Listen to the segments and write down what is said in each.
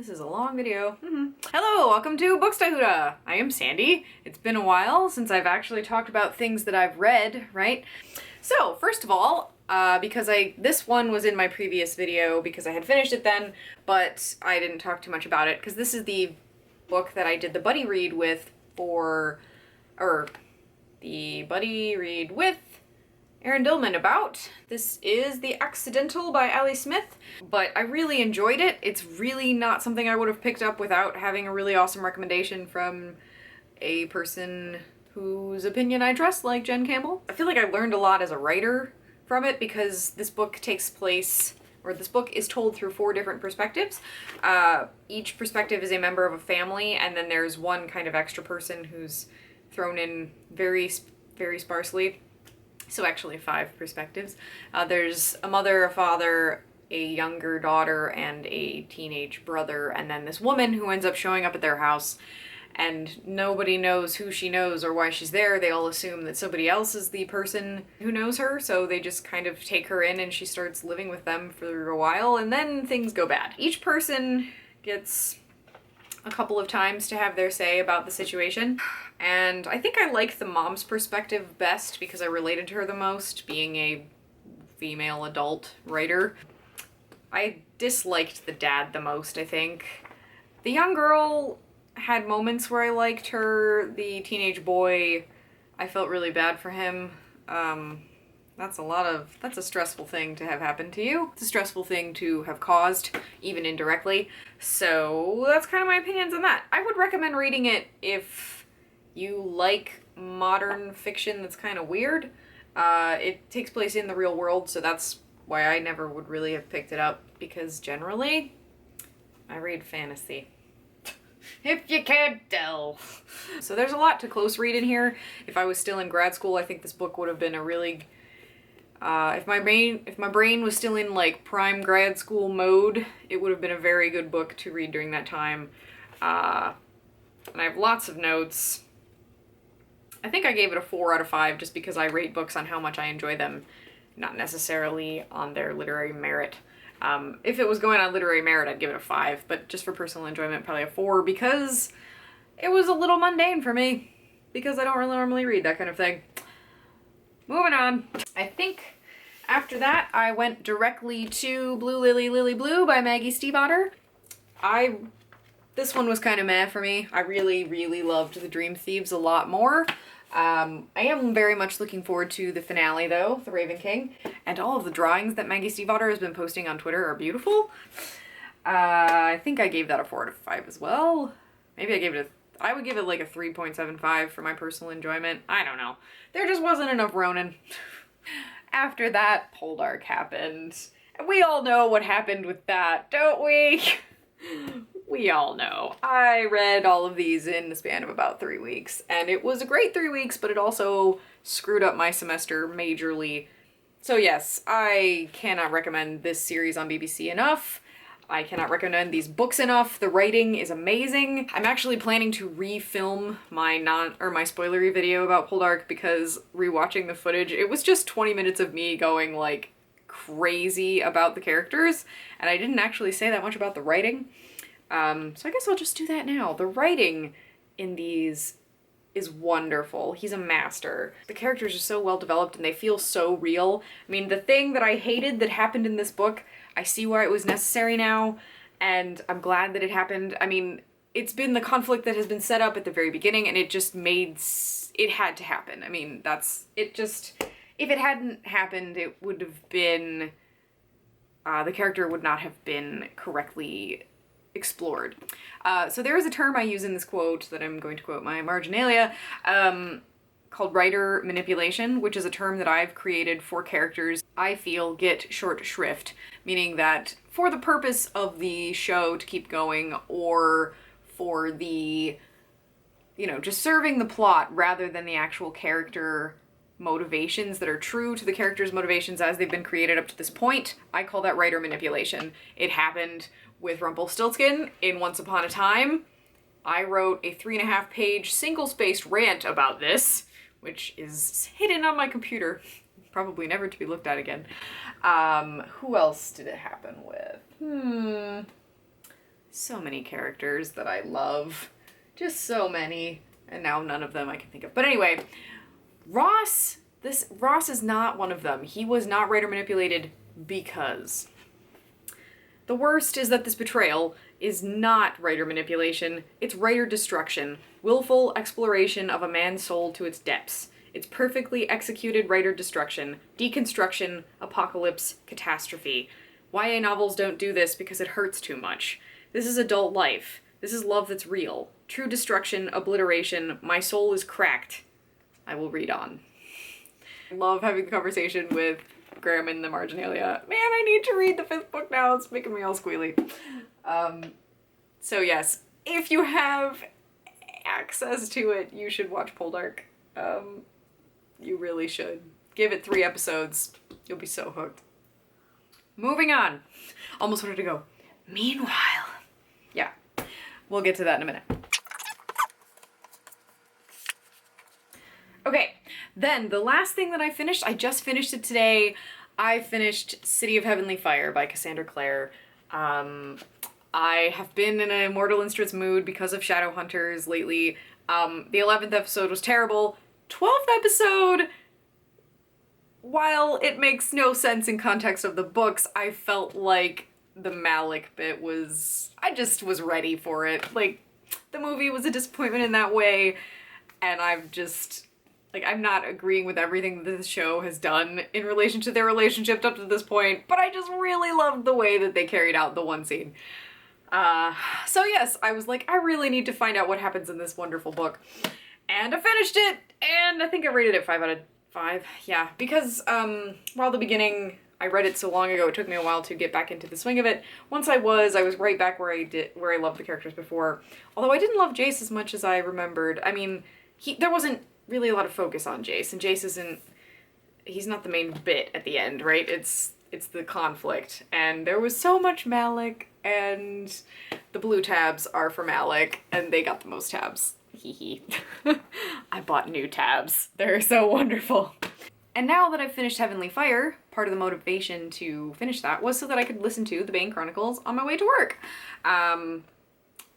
This is a long video. Hello, welcome to Bookstahuda. I am Sandy. It's been a while since I've actually talked about things that I've read, right? So, first of all, because this one was in my previous video because I had finished it then, but I didn't talk too much about it because this is the book that I did the buddy read with Aaron Dillman about. This is The Accidental by Ali Smith, but I really enjoyed it. It's really not something I would have picked up without having a really awesome recommendation from a person whose opinion I trust, like Jen Campbell. I feel like I learned a lot as a writer from it because this book is told through 4 different perspectives. Each perspective is a member of a family, and then there's one kind of extra person who's thrown in very, very sparsely. So actually 5 perspectives. There's a mother, a father, a younger daughter, and a teenage brother, and then this woman who ends up showing up at their house, and nobody knows who she knows or why she's there. They all assume that somebody else is the person who knows her, so they just kind of take her in and she starts living with them for a while, and then things go bad. Each person gets a couple of times to have their say about the situation. And I think I like the mom's perspective best because I related to her the most, being a female adult writer. I disliked the dad the most, I think. The young girl had moments where I liked her. The teenage boy, I felt really bad for him. That's a stressful thing to have happen to you. It's a stressful thing to have caused, even indirectly. So that's kind of my opinions on that. I would recommend reading it if you like modern fiction that's kind of weird. It takes place in the real world, so that's why I never would really have picked it up, because generally I read fantasy. If you can't tell. So there's a lot to close read in here. If I was still in grad school, I think this book would have been a really if my brain was still in like prime grad school mode, it would have been a very good book to read during that time. And I have lots of notes. I think I gave it a 4 out of 5 just because I rate books on how much I enjoy them, not necessarily on their literary merit. If it was going on literary merit, I'd give it a 5, but just for personal enjoyment, probably a 4, because it was a little mundane for me, because I don't really normally read that kind of thing. Moving on. I think after that, I went directly to Blue Lily, Lily Blue by Maggie Stiefvater. This one was kind of meh for me. I really, really loved The Dream Thieves a lot more. I am very much looking forward to the finale, though, The Raven King, and all of the drawings that Maggie Stiefvater has been posting on Twitter are beautiful. I think I gave that a 4 out of 5 as well. Maybe I would give it like a 3.75 for my personal enjoyment. I don't know. There just wasn't enough Ronin. After that, Poldark happened. And we all know what happened with that, don't we? We all know. I read all of these in the span of about 3 weeks, and it was a great 3 weeks, but it also screwed up my semester majorly. So yes, I cannot recommend this series on BBC enough. I cannot recommend these books enough. The writing is amazing. I'm actually planning to refilm my spoilery video about Poldark, because rewatching the footage, it was just 20 minutes of me going like crazy about the characters, and I didn't actually say that much about the writing. So I guess I'll just do that now. The writing in these is wonderful. He's a master. The characters are so well developed and they feel so real. I mean, the thing that I hated that happened in this book, I see why it was necessary now, and I'm glad that it happened. I mean, it's been the conflict that has been set up at the very beginning, and it just it had to happen. I mean, if it hadn't happened, it would have been, the character would not have been correctly explored. So there is a term I use in this quote that I'm going to quote my marginalia, called writer manipulation, which is a term that I've created for characters I feel get short shrift, meaning that for the purpose of the show to keep going, or for the, just serving the plot rather than the actual character motivations that are true to the character's motivations as they've been created up to this point, I call that writer manipulation. It happened with Rumpelstiltskin in Once Upon a Time. I wrote a 3.5-page single-spaced rant about this, which is hidden on my computer, probably never to be looked at again. Who else did it happen with? So many characters that I love. Just so many. And now none of them I can think of. But anyway, Ross is not one of them. He was not writer manipulated because the worst is that this betrayal is not writer manipulation, it's writer destruction. Willful exploration of a man's soul to its depths. It's perfectly executed writer destruction, deconstruction, apocalypse, catastrophe. YA novels don't do this because it hurts too much. This is adult life. This is love that's real. True destruction, obliteration, my soul is cracked. I will read on. I love having the conversation with Graham in the Marginalia. Man, I need to read the 5th book now. It's making me all squealy. So yes, if you have access to it, you should watch Poldark. You really should. Give it 3 episodes. You'll be so hooked. Moving on. Almost wanted to go, meanwhile. Yeah, we'll get to that in a minute. Okay, then the last thing that I finished, I just finished it today. I finished City of Heavenly Fire by Cassandra Clare. I have been in a Mortal Instruments mood because of Shadowhunters lately. The 11th episode was terrible. 12th episode, while it makes no sense in context of the books, I felt like the Malik bit was... I just was ready for it. Like, the movie was a disappointment in that way, and I've just... Like, I'm not agreeing with everything that the show has done in relation to their relationship up to this point, but I just really loved the way that they carried out the one scene. So yes, I was like, I really need to find out what happens in this wonderful book. And I finished it, and I think I rated it 5 out of 5. Yeah, because, while the beginning, I read it so long ago, it took me a while to get back into the swing of it. Once I was right back where I loved the characters before. Although I didn't love Jace as much as I remembered. I mean, there wasn't really a lot of focus on Jace, and Jace he's not the main bit at the end, right? It's the conflict, and there was so much Malik, and the blue tabs are for Malik, and they got the most tabs. Hee hee. I bought new tabs. They're so wonderful. And now that I've finished Heavenly Fire, part of the motivation to finish that was so that I could listen to the Bane Chronicles on my way to work.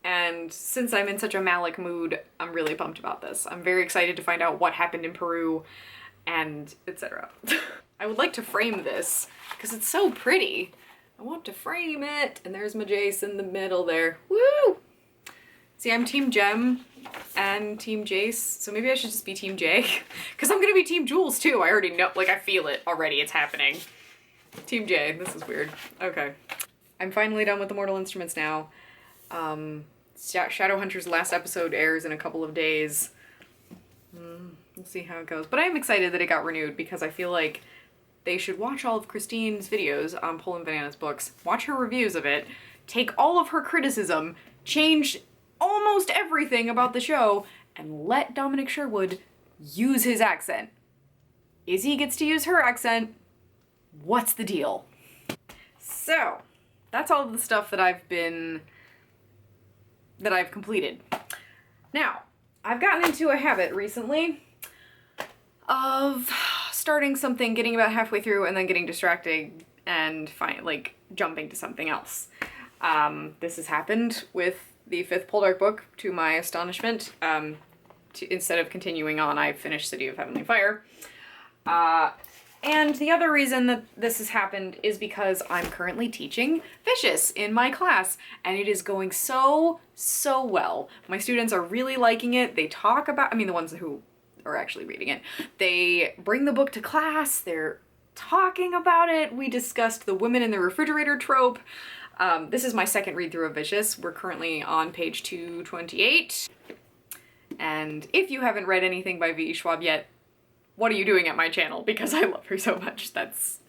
And since I'm in such a Malik mood, I'm really pumped about this. I'm very excited to find out what happened in Peru, and etc. I would like to frame this, because it's so pretty. I want to frame it, and there's my Jace in the middle there. Woo! See, I'm Team Gem and Team Jace, so maybe I should just be Team J, because I'm gonna be Team Jules too. I already know, like, I feel it already, it's happening. Team J, this is weird. Okay. I'm finally done with the Mortal Instruments now. Shadowhunters' last episode airs in a couple of days. We'll see how it goes. But I am excited that it got renewed because I feel like they should watch all of Christine's videos on Pole and Banana's books, watch her reviews of it, take all of her criticism, change almost everything about the show, and let Dominic Sherwood use his accent. Izzy gets to use her accent. What's the deal? So, that's all of the stuff that I've completed. Now, I've gotten into a habit recently of starting something, getting about halfway through, and then getting distracted and jumping to something else. This has happened with the 5th Poldark book, to my astonishment. Instead of continuing on, I finished City of Heavenly Fire. And the other reason that this has happened is because I'm currently teaching Vicious in my class, and it is going so well. My students are really liking it. They talk about, the ones who are actually reading it. They bring the book to class, they're talking about it. We discussed the women in the refrigerator trope. This is my second read through of Vicious. We're currently on page 228. And if you haven't read anything by V.E. Schwab yet, what are you doing at my channel? Because I love her so much. That's,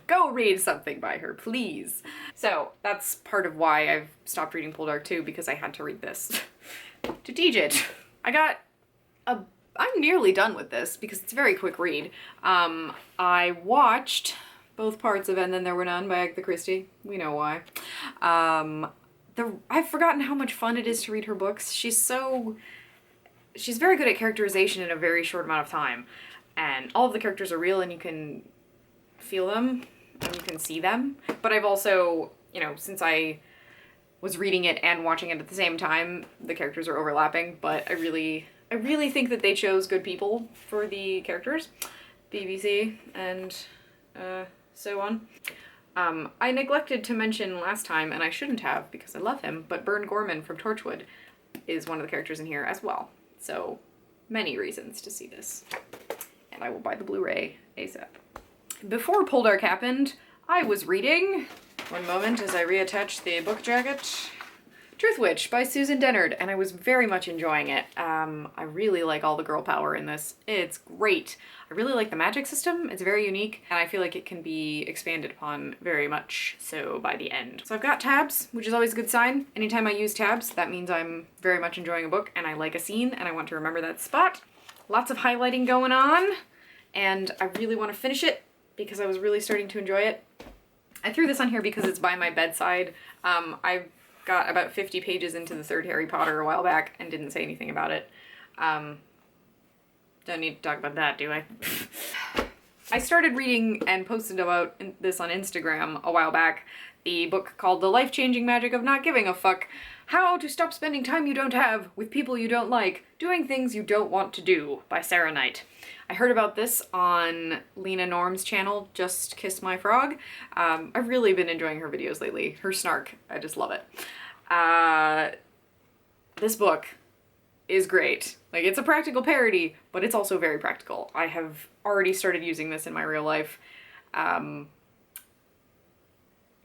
go read something by her, please. So that's part of why I've stopped reading Poldark too, because I had to read this to teach it. I'm nearly done with this because it's a very quick read. I watched both parts of And Then There Were None by Agatha Christie. We know why. I've forgotten how much fun it is to read her books. She's very good at characterization in a very short amount of time. And all of the characters are real and you can feel them and you can see them. But I've also, since I was reading it and watching it at the same time. The characters are overlapping, but I really think that they chose good people for the characters. BBC and so on. I neglected to mention last time, and I shouldn't have because I love him, but Burn Gorman from Torchwood is one of the characters in here as well. So many reasons to see this. And I will buy the Blu-ray ASAP. Before Poldark happened, I was reading, one moment as I reattach the book jacket, Truth Witch by Susan Dennard, and I was very much enjoying it. I really like all the girl power in this. It's great. I really like the magic system. It's very unique, and I feel like it can be expanded upon very much so by the end. So I've got tabs, which is always a good sign. Anytime I use tabs, that means I'm very much enjoying a book, and I like a scene, and I want to remember that spot. Lots of highlighting going on, and I really want to finish it because I was really starting to enjoy it. I threw this on here because it's by my bedside. I got about 50 pages into the third Harry Potter a while back and didn't say anything about it. Don't need to talk about that, do I? I started reading and posted about this on Instagram a while back, the book called The Life-Changing Magic of Not Giving a Fuck. How to Stop Spending Time You Don't Have with People You Don't Like, Doing Things You Don't Want to Do by Sarah Knight. I heard about this on Lena Norm's channel, Just Kiss My Frog. I've really been enjoying her videos lately. Her snark, I just love it. This book is great. Like, it's a practical parody, but it's also very practical. I have already started using this in my real life.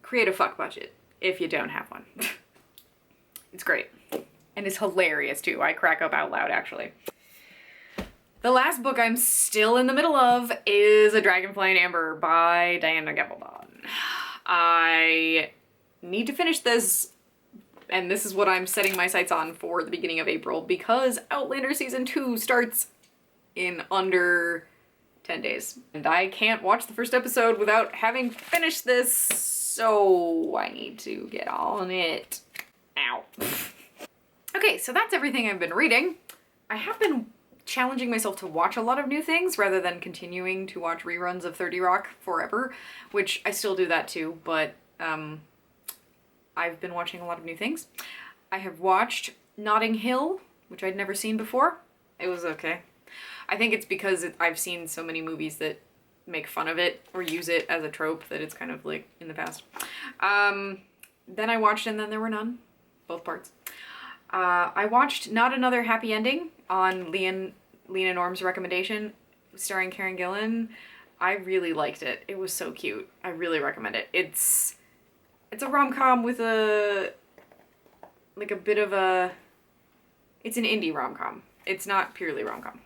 Create a fuck budget if you don't have one. It's great. And it's hilarious too. I crack up out loud, actually. The last book I'm still in the middle of is A Dragonfly in Amber by Diana Gabaldon. I need to finish this, and this is what I'm setting my sights on for the beginning of April, because Outlander Season 2 starts in under 10 days. And I can't watch the first episode without having finished this, so I need to get on it. Ow. Okay, so that's everything I've been reading. I have been challenging myself to watch a lot of new things rather than continuing to watch reruns of 30 Rock forever, which I still do that too, but I've been watching a lot of new things. I have watched Notting Hill, which I'd never seen before. It was okay. I think it's because I've seen so many movies that make fun of it or use it as a trope that it's kind of like in the past. Then I watched And Then There Were None, both parts. I watched Not Another Happy Ending on Lena Norm's recommendation, starring Karen Gillan. I really liked it. It was so cute. I really recommend it. It's a rom-com with a bit of a, it's an indie rom-com. It's not purely rom-com.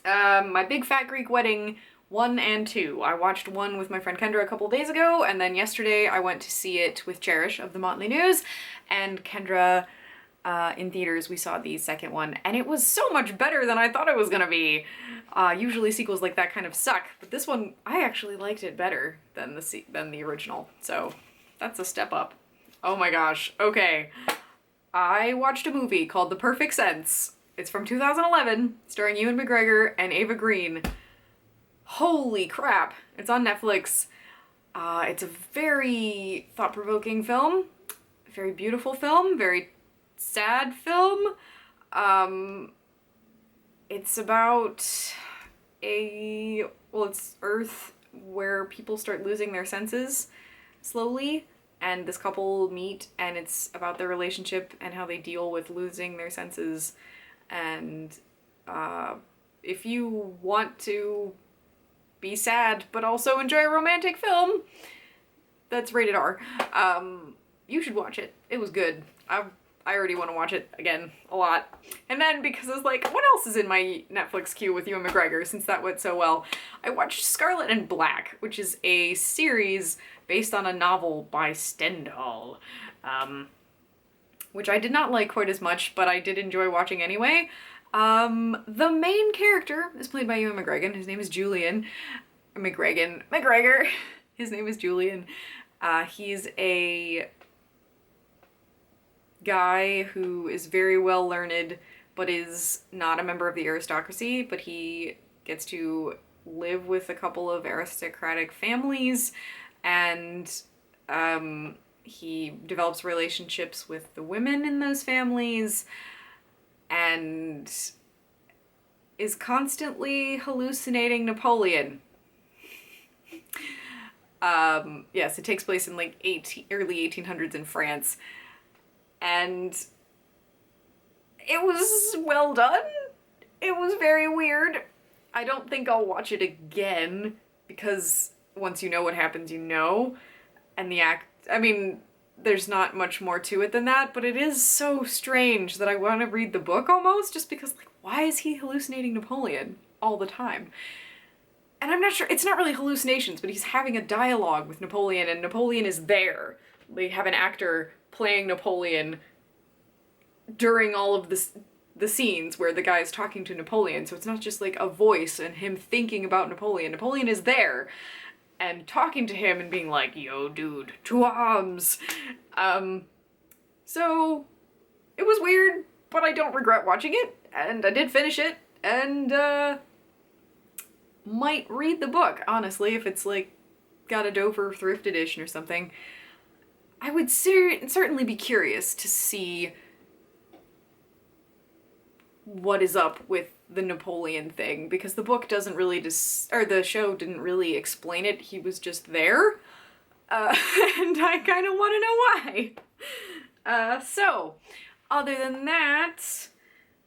My Big Fat Greek Wedding 1 and 2. I watched 1 with my friend Kendra a couple days ago, and then yesterday I went to see it with Cherish of the Motley News, and Kendra in theaters. We saw the second one, and it was so much better than I thought it was gonna be. Usually sequels like that kind of suck, but this one, I actually liked it better than the original, so that's a step up. Oh my gosh, okay. I watched a movie called The Perfect Sense. It's from 2011, starring Ewan McGregor and Ava Green. Holy crap, it's on Netflix. It's a very thought-provoking film, very beautiful film, very sad film. It's about it's Earth where people start losing their senses slowly, and this couple meet, and it's about their relationship and how they deal with losing their senses. And if you want to be sad but also enjoy a romantic film that's rated R, you should watch it. It was good. I already want to watch it again a lot. And then, because I was like, what else is in my Netflix queue with Ewan McGregor, since that went so well, I watched Scarlet and Black, which is a series based on a novel by Stendhal, which I did not like quite as much, but I did enjoy watching anyway. The main character is played by Ewan McGregor. His name is Julian. McGregor. His name is Julian. He's a guy who is very well learned, but is not a member of the aristocracy, but he gets to live with a couple of aristocratic families, and He develops relationships with the women in those families and is constantly hallucinating Napoleon. Yes, it takes place in like early 1800s in France, and it was well done. It was very weird. I don't think I'll watch it again because once you know what happens, you know. And I mean, there's not much more to it than that, but it is so strange that I want to read the book almost just because, like, why is he hallucinating Napoleon all the time? And I'm not sure, it's not really hallucinations, but he's having a dialogue with Napoleon and Napoleon is there. They have an actor playing Napoleon during all of the scenes where the guy is talking to Napoleon, so it's not just like a voice and him thinking about Napoleon. Napoleon is there and talking to him and being like, yo dude, to arms. So it was weird, but I don't regret watching it, and I did finish it, and might read the book, honestly, if it's like got a Dover thrift edition or something. I would certainly be curious to see what is up with the Napoleon thing, because the book doesn't really or the show didn't really explain it. He was just there, and I kind of want to know why. So, other than that,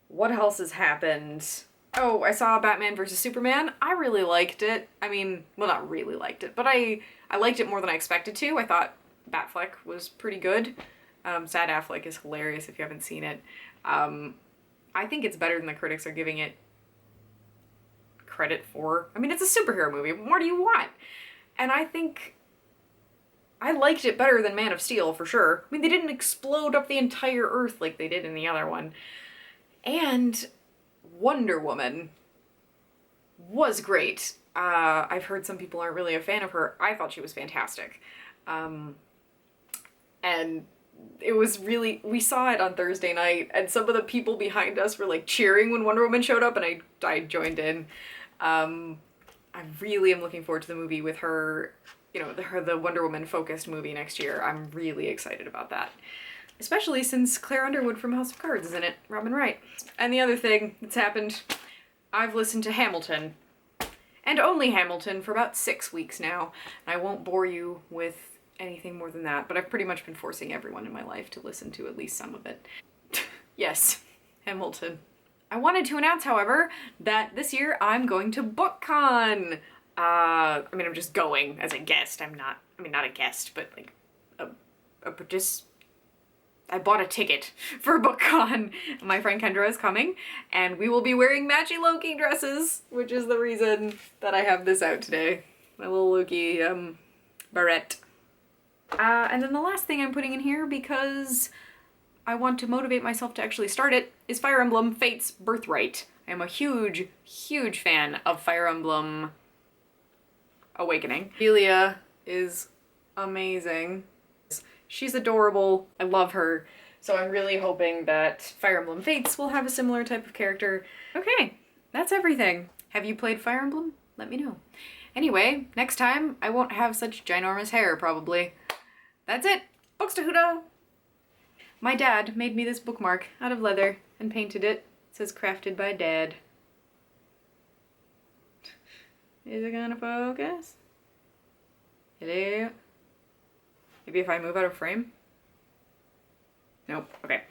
what else has happened? Oh, I saw Batman vs. Superman. I really liked it. I mean, well, not really liked it, but I liked it more than I expected to. I thought Batfleck was pretty good. Sad Affleck is hilarious if you haven't seen it. I think it's better than the critics are giving it credit for. I mean, it's a superhero movie. What more do you want? And I think I liked it better than Man of Steel, for sure. I mean, they didn't explode up the entire Earth like they did in the other one. And Wonder Woman was great. I've heard some people aren't really a fan of her. I thought she was fantastic. And it was really, we saw it on Thursday night, and some of the people behind us were like cheering when Wonder Woman showed up, and I joined in. I really am looking forward to the movie with her, you know, the Wonder Woman focused movie next year. I'm really excited about that. Especially since Claire Underwood from House of Cards is in it, Robin Wright. And the other thing that's happened, I've listened to Hamilton, and only Hamilton, for about 6 weeks now. And I won't bore you with anything more than that, but I've pretty much been forcing everyone in my life to listen to at least some of it. Yes, Hamilton. I wanted to announce, however, that this year I'm going to BookCon. I mean, I'm just going as a guest. Not a guest, but like I bought a ticket for BookCon. My friend Kendra is coming, and we will be wearing matchy Loki dresses, which is the reason that I have this out today. My little Loki, barrette. And then the last thing I'm putting in here, because I want to motivate myself to actually start it, is Fire Emblem Fate's Birthright. I am a huge, huge fan of Fire Emblem Awakening. Delia is amazing. She's adorable. I love her. So I'm really hoping that Fire Emblem Fates will have a similar type of character. Okay, that's everything. Have you played Fire Emblem? Let me know. Anyway, next time I won't have such ginormous hair, probably. That's it. Books to Huda. My dad made me this bookmark out of leather and painted it. It says crafted by Dad. Is it gonna focus? Hello? Maybe if I move out of frame? Nope. Okay.